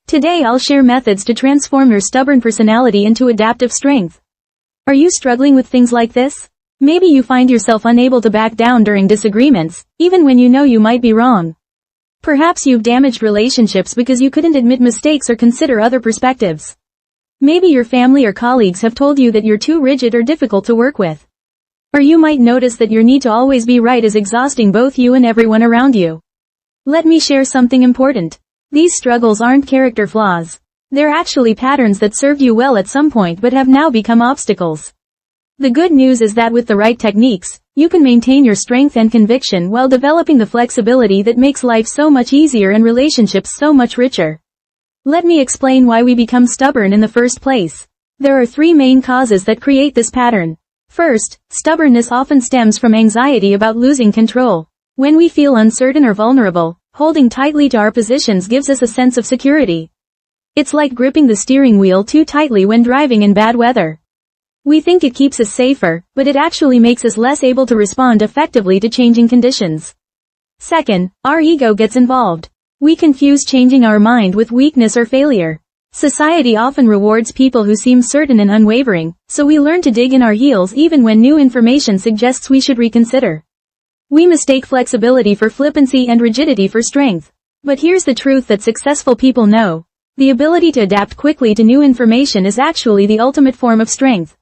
Today I'll share methods to transform your stubborn personality into adaptive strength. Are you struggling with things like this? Maybe you find yourself unable to back down during disagreements, even when you know you might be wrong. Perhaps you've damaged relationships because you couldn't admit mistakes or consider other perspectives. Maybe your family or colleagues have told you that you're too rigid or difficult to work with. Or you might notice that your need to always be right is exhausting both you and everyone around you. Let me share something important. These struggles aren't character flaws. They're actually patterns that served you well at some point but have now become obstacles. The good news is that with the right techniques, you can maintain your strength and conviction while developing the flexibility that makes life so much easier and relationships so much richer. Let me explain why we become stubborn in the first place. There are three main causes that create this pattern. First, stubbornness often stems from anxiety about losing control. When we feel uncertain or vulnerable, holding tightly to our positions gives us a sense of security. It's like gripping the steering wheel too tightly when driving in bad weather. We think it keeps us safer, but it actually makes us less able to respond effectively to changing conditions. Second, our ego gets involved. We confuse changing our mind with weakness or failure. Society often rewards people who seem certain and unwavering, so we learn to dig in our heels even when new information suggests we should reconsider. We mistake flexibility for flippancy and rigidity for strength. But here's the truth that successful people know. The ability to adapt quickly to new information is actually the ultimate form of strength.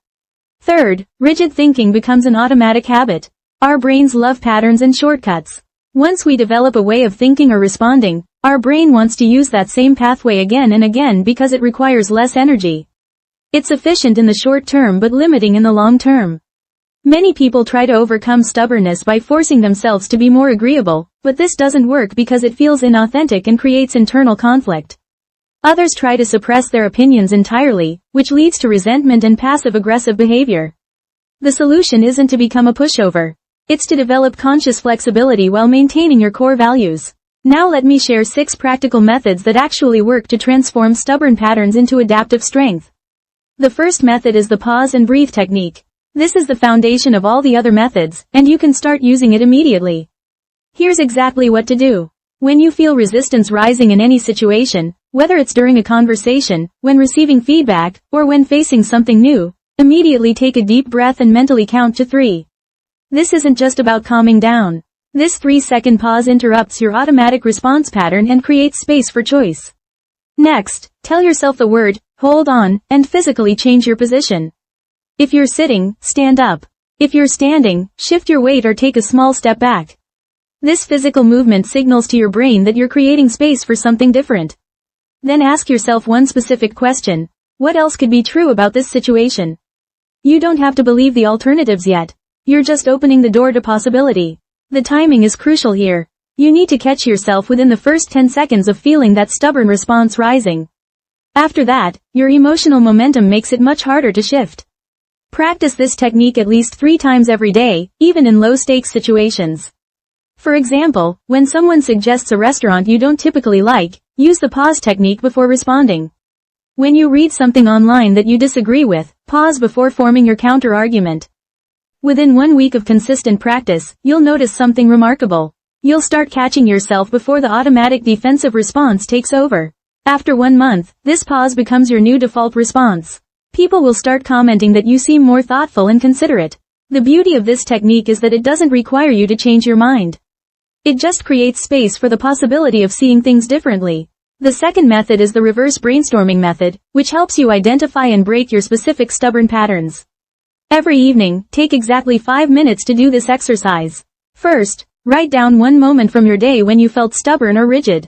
Third, rigid thinking becomes an automatic habit. Our brains love patterns and shortcuts. Once we develop a way of thinking or responding, our brain wants to use that same pathway again and again because it requires less energy. It's efficient in the short term but limiting in the long term. Many people try to overcome stubbornness by forcing themselves to be more agreeable, but this doesn't work because it feels inauthentic and creates internal conflict. Others try to suppress their opinions entirely, which leads to resentment and passive-aggressive behavior. The solution isn't to become a pushover. It's to develop conscious flexibility while maintaining your core values. Now let me share 6 practical methods that actually work to transform stubborn patterns into adaptive strength. The first method is the pause and breathe technique. This is the foundation of all the other methods, and you can start using it immediately. Here's exactly what to do. When you feel resistance rising in any situation, whether it's during a conversation, when receiving feedback, or when facing something new, immediately take a deep breath and mentally count to 3. This isn't just about calming down. This 3-second pause interrupts your automatic response pattern and creates space for choice. Next, tell yourself the word, hold on, and physically change your position. If you're sitting, stand up. If you're standing, shift your weight or take a small step back. This physical movement signals to your brain that you're creating space for something different. Then ask yourself one specific question. What else could be true about this situation? You don't have to believe the alternatives yet. You're just opening the door to possibility. The timing is crucial here. You need to catch yourself within the first 10 seconds of feeling that stubborn response rising. After that, your emotional momentum makes it much harder to shift. Practice this technique at least 3 times every day, even in low-stakes situations. For example, when someone suggests a restaurant you don't typically like, use the pause technique before responding. When you read something online that you disagree with, pause before forming your counter-argument. Within 1 week of consistent practice, you'll notice something remarkable. You'll start catching yourself before the automatic defensive response takes over. After 1 month, this pause becomes your new default response. People will start commenting that you seem more thoughtful and considerate. The beauty of this technique is that it doesn't require you to change your mind. It just creates space for the possibility of seeing things differently. The second method is the reverse brainstorming method, which helps you identify and break your specific stubborn patterns. Every evening, take exactly 5 minutes to do this exercise. First, write down one moment from your day when you felt stubborn or rigid.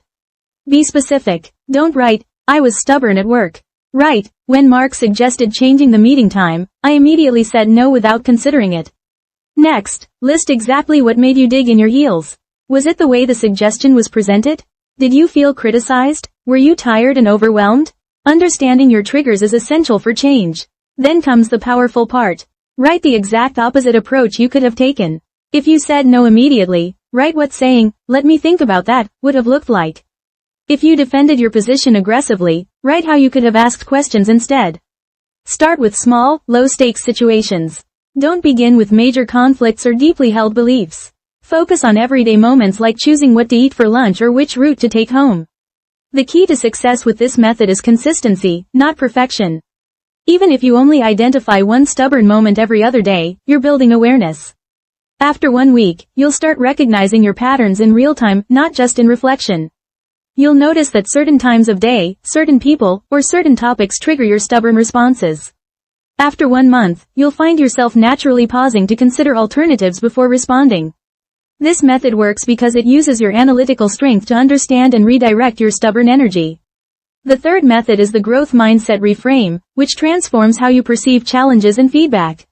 Be specific. Don't write, I was stubborn at work. Write, when Mark suggested changing the meeting time, I immediately said no without considering it. Next, list exactly what made you dig in your heels. Was it the way the suggestion was presented? Did you feel criticized? Were you tired and overwhelmed? Understanding your triggers is essential for change. Then comes the powerful part. Write the exact opposite approach you could have taken. If you said no immediately, write what saying, let me think about that, would have looked like. If you defended your position aggressively, write how you could have asked questions instead. Start with small, low-stakes situations. Don't begin with major conflicts or deeply held beliefs. Focus on everyday moments like choosing what to eat for lunch or which route to take home. The key to success with this method is consistency, not perfection. Even if you only identify one stubborn moment every other day, you're building awareness. After 1 week, you'll start recognizing your patterns in real time, not just in reflection. You'll notice that certain times of day, certain people, or certain topics trigger your stubborn responses. After 1 month, you'll find yourself naturally pausing to consider alternatives before responding. This method works because it uses your analytical strength to understand and redirect your stubborn energy. The third method is the growth mindset reframe, which transforms how you perceive challenges and feedback.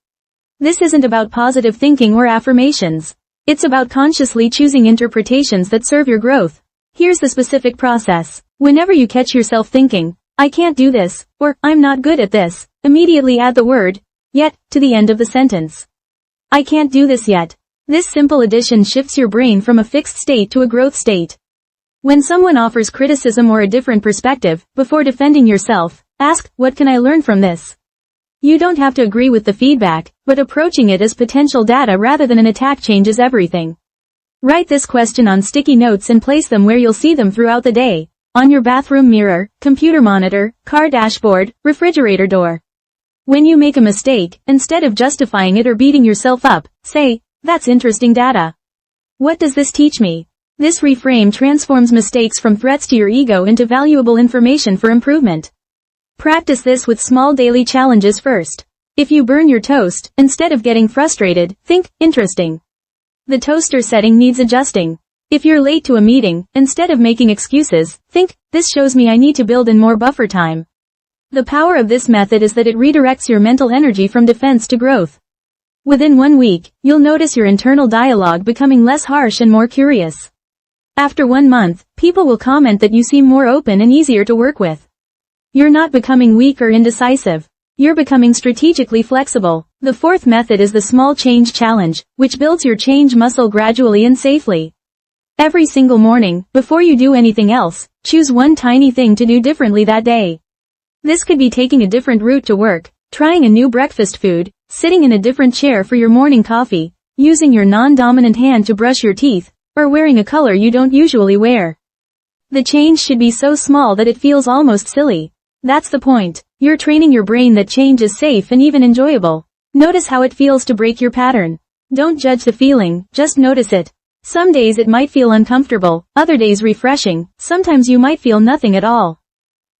This isn't about positive thinking or affirmations. It's about consciously choosing interpretations that serve your growth. Here's the specific process. Whenever you catch yourself thinking, I can't do this, or I'm not good at this, immediately add the word, yet, to the end of the sentence. I can't do this yet. This simple addition shifts your brain from a fixed state to a growth state. When someone offers criticism or a different perspective, before defending yourself, ask, what can I learn from this? You don't have to agree with the feedback, but approaching it as potential data rather than an attack changes everything. Write this question on sticky notes and place them where you'll see them throughout the day. On your bathroom mirror, computer monitor, car dashboard, refrigerator door. When you make a mistake, instead of justifying it or beating yourself up, say, that's interesting data. What does this teach me? This reframe transforms mistakes from threats to your ego into valuable information for improvement. Practice this with small daily challenges first. If you burn your toast, instead of getting frustrated, think, interesting. The toaster setting needs adjusting. If you're late to a meeting, instead of making excuses, think, this shows me I need to build in more buffer time. The power of this method is that it redirects your mental energy from defense to growth. Within 1 week, you'll notice your internal dialogue becoming less harsh and more curious. After 1 month, people will comment that you seem more open and easier to work with. You're not becoming weak or indecisive. You're becoming strategically flexible. The fourth method is the small change challenge, which builds your change muscle gradually and safely. Every single morning, before you do anything else, choose one tiny thing to do differently that day. This could be taking a different route to work, trying a new breakfast food, sitting in a different chair for your morning coffee, using your non-dominant hand to brush your teeth, or wearing a color you don't usually wear. The change should be so small that it feels almost silly. That's the point. You're training your brain that change is safe and even enjoyable. Notice how it feels to break your pattern. Don't judge the feeling, just notice it. Some days it might feel uncomfortable, other days refreshing, sometimes you might feel nothing at all.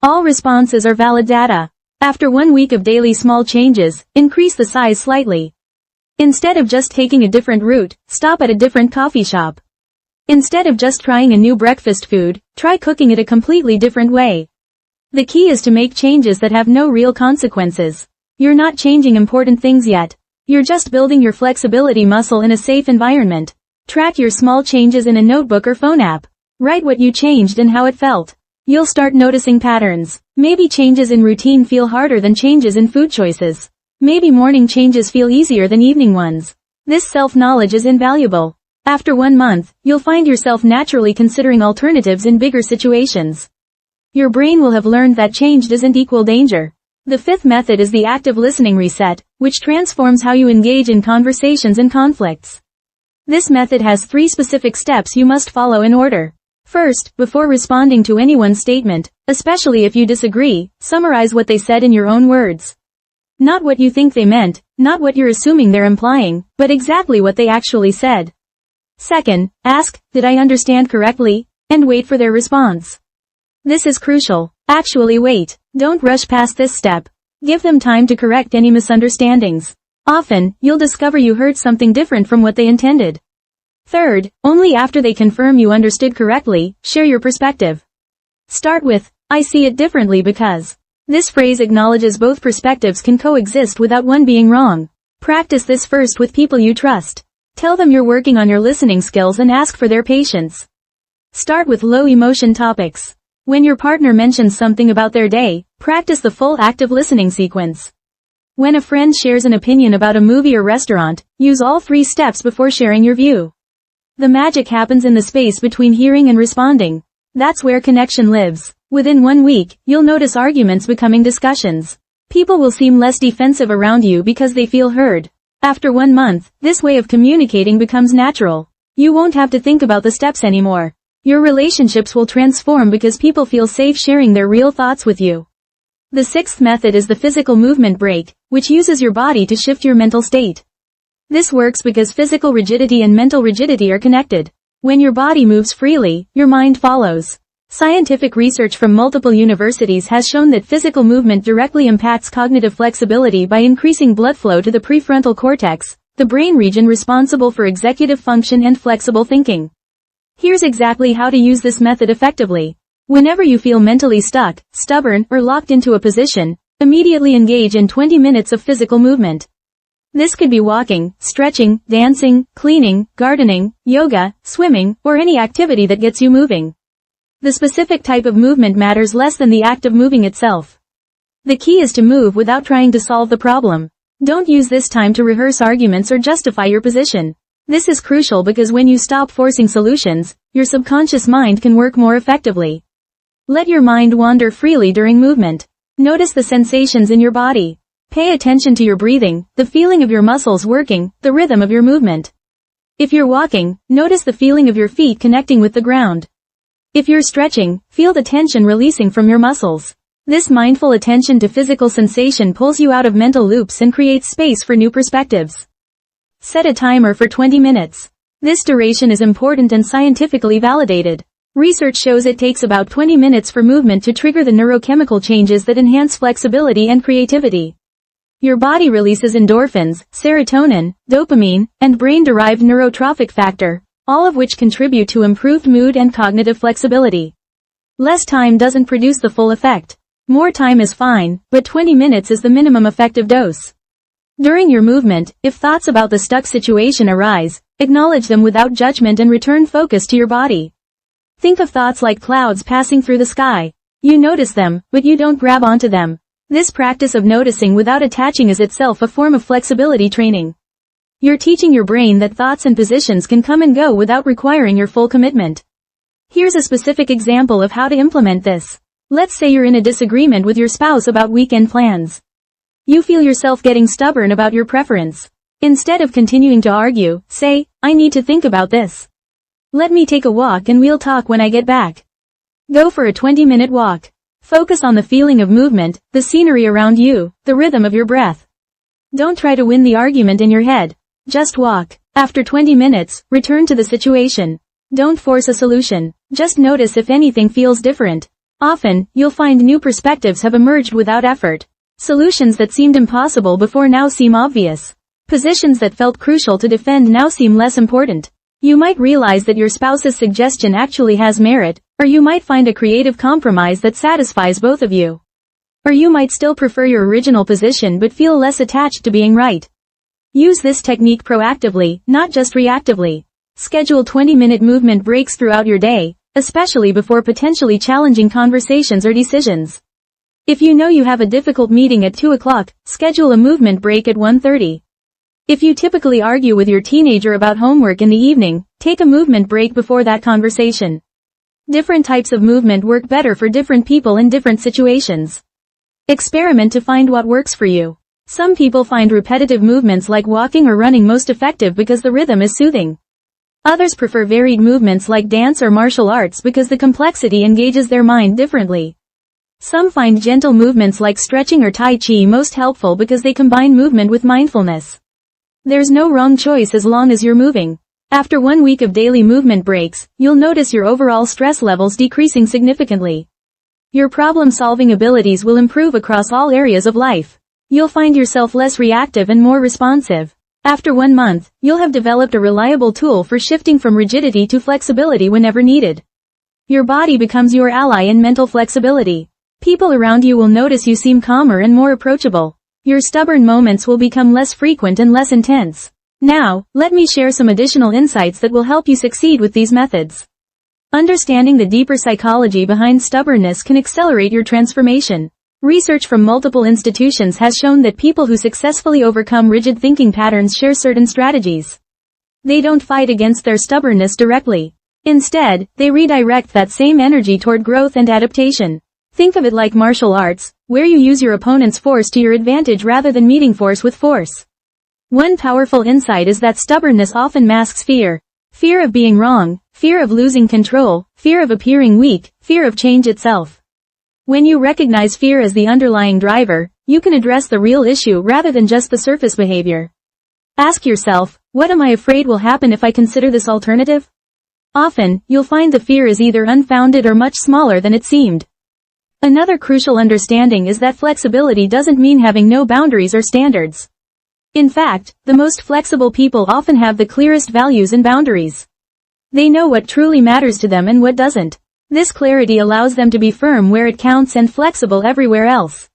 All responses are valid data. After 1 week of daily small changes, increase the size slightly. Instead of just taking a different route, stop at a different coffee shop. Instead of just trying a new breakfast food, try cooking it a completely different way. The key is to make changes that have no real consequences. You're not changing important things yet. You're just building your flexibility muscle in a safe environment. Track your small changes in a notebook or phone app. Write what you changed and how it felt. You'll start noticing patterns. Maybe changes in routine feel harder than changes in food choices. Maybe morning changes feel easier than evening ones. This self-knowledge is invaluable. After 1 month, you'll find yourself naturally considering alternatives in bigger situations. Your brain will have learned that change doesn't equal danger. The fifth method is the active listening reset, which transforms how you engage in conversations and conflicts. This method has 3 specific steps you must follow in order. First, before responding to anyone's statement, especially if you disagree, summarize what they said in your own words. Not what you think they meant, not what you're assuming they're implying, but exactly what they actually said. Second, ask, did I understand correctly? And wait for their response. This is crucial. Actually wait. Don't rush past this step. Give them time to correct any misunderstandings. Often, you'll discover you heard something different from what they intended. Third, only after they confirm you understood correctly, share your perspective. Start with, I see it differently because. This phrase acknowledges both perspectives can coexist without one being wrong. Practice this first with people you trust. Tell them you're working on your listening skills and ask for their patience. Start with low-emotion topics. When your partner mentions something about their day, practice the full active listening sequence. When a friend shares an opinion about a movie or restaurant, use all 3 steps before sharing your view. The magic happens in the space between hearing and responding. That's where connection lives. Within 1 week, you'll notice arguments becoming discussions. People will seem less defensive around you because they feel heard. After 1 month, this way of communicating becomes natural. You won't have to think about the steps anymore. Your relationships will transform because people feel safe sharing their real thoughts with you. The sixth method is the physical movement break, which uses your body to shift your mental state. This works because physical rigidity and mental rigidity are connected. When your body moves freely, your mind follows. Scientific research from multiple universities has shown that physical movement directly impacts cognitive flexibility by increasing blood flow to the prefrontal cortex, the brain region responsible for executive function and flexible thinking. Here's exactly how to use this method effectively. Whenever you feel mentally stuck, stubborn, or locked into a position, immediately engage in 20 minutes of physical movement. This could be walking, stretching, dancing, cleaning, gardening, yoga, swimming, or any activity that gets you moving. The specific type of movement matters less than the act of moving itself. The key is to move without trying to solve the problem. Don't use this time to rehearse arguments or justify your position. This is crucial because when you stop forcing solutions, your subconscious mind can work more effectively. Let your mind wander freely during movement. Notice the sensations in your body. Pay attention to your breathing, the feeling of your muscles working, the rhythm of your movement. If you're walking, notice the feeling of your feet connecting with the ground. If you're stretching, feel the tension releasing from your muscles. This mindful attention to physical sensation pulls you out of mental loops and creates space for new perspectives. Set a timer for 20 minutes. This duration is important and scientifically validated. Research shows it takes about 20 minutes for movement to trigger the neurochemical changes that enhance flexibility and creativity. Your body releases endorphins, serotonin, dopamine, and brain-derived neurotrophic factor, all of which contribute to improved mood and cognitive flexibility. Less time doesn't produce the full effect. More time is fine, but 20 minutes is the minimum effective dose. During your movement, if thoughts about the stuck situation arise, acknowledge them without judgment and return focus to your body. Think of thoughts like clouds passing through the sky. You notice them, but you don't grab onto them. This practice of noticing without attaching is itself a form of flexibility training. You're teaching your brain that thoughts and positions can come and go without requiring your full commitment. Here's a specific example of how to implement this. Let's say you're in a disagreement with your spouse about weekend plans. You feel yourself getting stubborn about your preference. Instead of continuing to argue, say, I need to think about this. Let me take a walk and we'll talk when I get back. Go for a 20-minute walk. Focus on the feeling of movement, the scenery around you, the rhythm of your breath. Don't try to win the argument in your head. Just walk. After 20 minutes, return to the situation. Don't force a solution. Just notice if anything feels different. Often, you'll find new perspectives have emerged without effort. Solutions that seemed impossible before now seem obvious. Positions that felt crucial to defend now seem less important. You might realize that your spouse's suggestion actually has merit, or you might find a creative compromise that satisfies both of you. Or you might still prefer your original position but feel less attached to being right. Use this technique proactively, not just reactively. Schedule 20-minute movement breaks throughout your day, especially before potentially challenging conversations or decisions. If you know you have a difficult meeting at 2 o'clock, schedule a movement break at 1:30. If you typically argue with your teenager about homework in the evening, take a movement break before that conversation. Different types of movement work better for different people in different situations. Experiment to find what works for you. Some people find repetitive movements like walking or running most effective because the rhythm is soothing. Others prefer varied movements like dance or martial arts because the complexity engages their mind differently. Some find gentle movements like stretching or Tai Chi most helpful because they combine movement with mindfulness. There's no wrong choice as long as you're moving. After 1 week of daily movement breaks, you'll notice your overall stress levels decreasing significantly. Your problem-solving abilities will improve across all areas of life. You'll find yourself less reactive and more responsive. After 1 month, you'll have developed a reliable tool for shifting from rigidity to flexibility whenever needed. Your body becomes your ally in mental flexibility. People around you will notice you seem calmer and more approachable. Your stubborn moments will become less frequent and less intense. Now, let me share some additional insights that will help you succeed with these methods. Understanding the deeper psychology behind stubbornness can accelerate your transformation. Research from multiple institutions has shown that people who successfully overcome rigid thinking patterns share certain strategies. They don't fight against their stubbornness directly. Instead, they redirect that same energy toward growth and adaptation. Think of it like martial arts, where you use your opponent's force to your advantage rather than meeting force with force. One powerful insight is that stubbornness often masks fear. Fear of being wrong, fear of losing control, fear of appearing weak, fear of change itself. When you recognize fear as the underlying driver, you can address the real issue rather than just the surface behavior. Ask yourself, what am I afraid will happen if I consider this alternative? Often, you'll find the fear is either unfounded or much smaller than it seemed. Another crucial understanding is that flexibility doesn't mean having no boundaries or standards. In fact, the most flexible people often have the clearest values and boundaries. They know what truly matters to them and what doesn't. This clarity allows them to be firm where it counts and flexible everywhere else.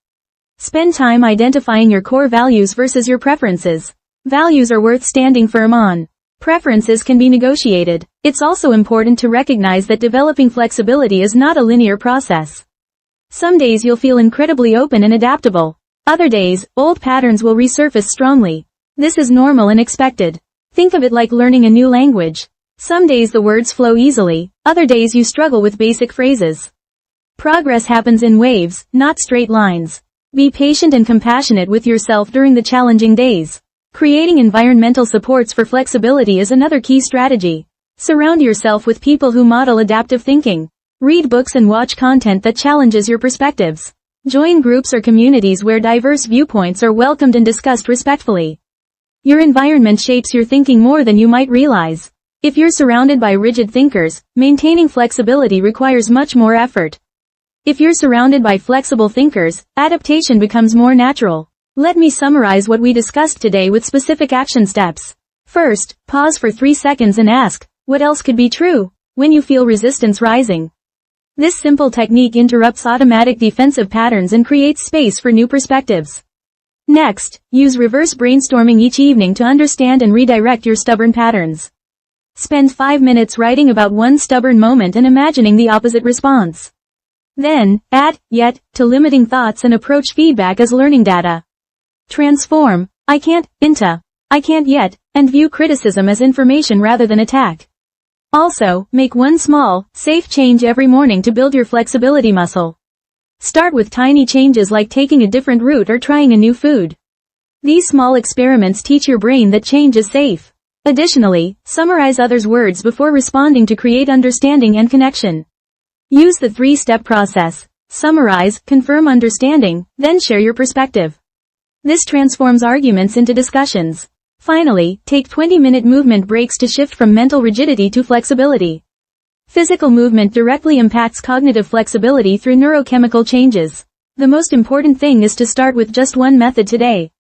Spend time identifying your core values versus your preferences. Values are worth standing firm on. Preferences can be negotiated. It's also important to recognize that developing flexibility is not a linear process. Some days you'll feel incredibly open and adaptable. Other days, old patterns will resurface strongly. This is normal and expected. Think of it like learning a new language. Some days the words flow easily, other days you struggle with basic phrases. Progress happens in waves, not straight lines. Be patient and compassionate with yourself during the challenging days. Creating environmental supports for flexibility is another key strategy. Surround yourself with people who model adaptive thinking. Read books and watch content that challenges your perspectives. Join groups or communities where diverse viewpoints are welcomed and discussed respectfully. Your environment shapes your thinking more than you might realize. If you're surrounded by rigid thinkers, maintaining flexibility requires much more effort. If you're surrounded by flexible thinkers, adaptation becomes more natural. Let me summarize what we discussed today with specific action steps. First, pause for 3 seconds and ask, what else could be true? When you feel resistance rising. This simple technique interrupts automatic defensive patterns and creates space for new perspectives. Next, use reverse brainstorming each evening to understand and redirect your stubborn patterns. Spend 5 minutes writing about one stubborn moment and imagining the opposite response. Then, add, yet, to limiting thoughts and approach feedback as learning data. Transform, I can't, into, I can't yet, and view criticism as information rather than attack. Also, make one small, safe change every morning to build your flexibility muscle. Start with tiny changes like taking a different route or trying a new food. These small experiments teach your brain that change is safe. Additionally, summarize others' words before responding to create understanding and connection. Use the 3-step process. Summarize, confirm understanding, then share your perspective. This transforms arguments into discussions. Finally, take 20-minute movement breaks to shift from mental rigidity to flexibility. Physical movement directly impacts cognitive flexibility through neurochemical changes. The most important thing is to start with just one method today.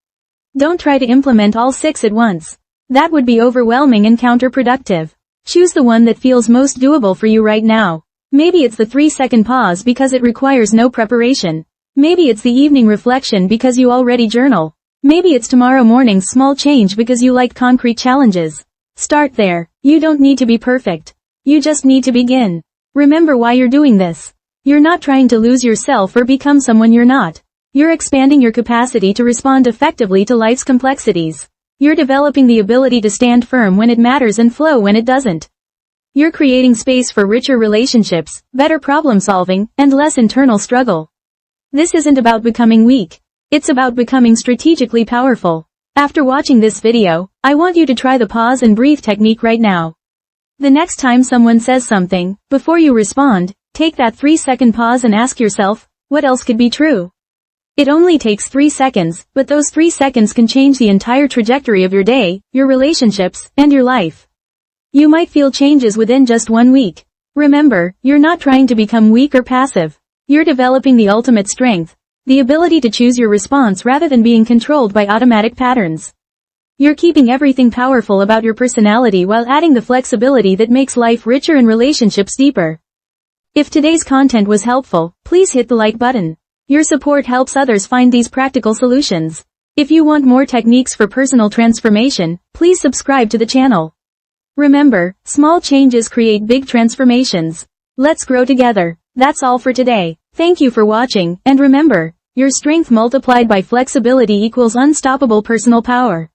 Don't try to implement all 6 at once. That would be overwhelming and counterproductive. Choose the one that feels most doable for you right now. Maybe it's the 3-second pause because it requires no preparation. Maybe it's the evening reflection because you already journal. Maybe it's tomorrow morning's small change because you like concrete challenges. Start there. You don't need to be perfect. You just need to begin. Remember why you're doing this. You're not trying to lose yourself or become someone you're not. You're expanding your capacity to respond effectively to life's complexities. You're developing the ability to stand firm when it matters and flow when it doesn't. You're creating space for richer relationships, better problem solving, and less internal struggle. This isn't about becoming weak. It's about becoming strategically powerful. After watching this video, I want you to try the pause and breathe technique right now. The next time someone says something, before you respond, take that 3-second pause and ask yourself, what else could be true? It only takes 3 seconds, but those 3 seconds can change the entire trajectory of your day, your relationships, and your life. You might feel changes within just 1 week. Remember, you're not trying to become weak or passive. You're developing the ultimate strength, the ability to choose your response rather than being controlled by automatic patterns. You're keeping everything powerful about your personality while adding the flexibility that makes life richer and relationships deeper. If today's content was helpful, please hit the like button. Your support helps others find these practical solutions. If you want more techniques for personal transformation, please subscribe to the channel. Remember, small changes create big transformations. Let's grow together. That's all for today. Thank you for watching, and remember, your strength multiplied by flexibility equals unstoppable personal power.